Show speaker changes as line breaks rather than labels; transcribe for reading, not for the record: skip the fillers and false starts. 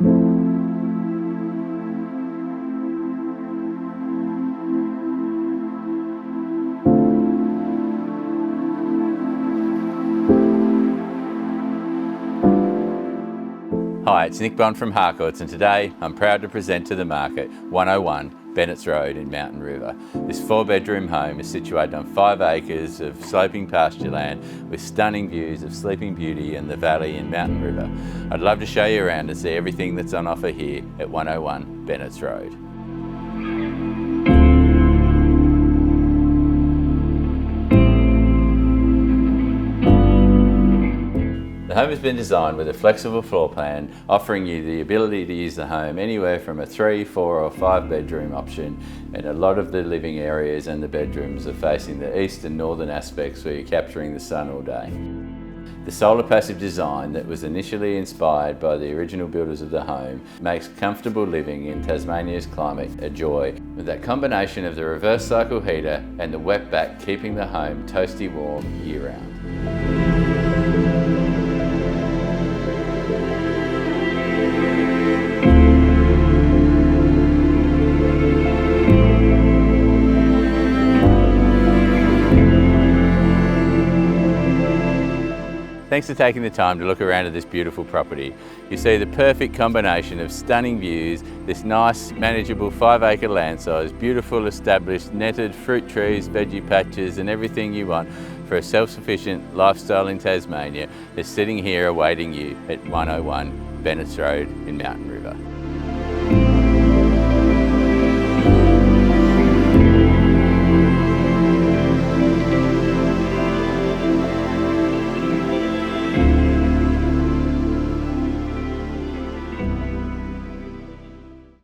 Hi, it's Nick Bond from Harcourts, and today I'm proud to present to the market 101 Bennetts Road in Mountain River. This 4-bedroom home is situated on 5 acres of sloping pasture land with stunning views of Sleeping Beauty and the valley in Mountain River. I'd love to show you around and see everything that's on offer here at 101 Bennetts Road. The home has been designed with a flexible floor plan, offering you the ability to use the home anywhere from a 3, 4 or 5 bedroom option, and a lot of the living areas and the bedrooms are facing the east and northern aspects where you're capturing the sun all day. The solar passive design that was initially inspired by the original builders of the home makes comfortable living in Tasmania's climate a joy, with that combination of the reverse cycle heater and the wet back keeping the home toasty warm year round. Thanks for taking the time to look around at this beautiful property. You see the perfect combination of stunning views, this nice manageable 5-acre land size, beautiful established netted fruit trees, veggie patches and everything you want for a self-sufficient lifestyle in Tasmania is sitting here awaiting you at 101 Bennetts Road in Mountain River.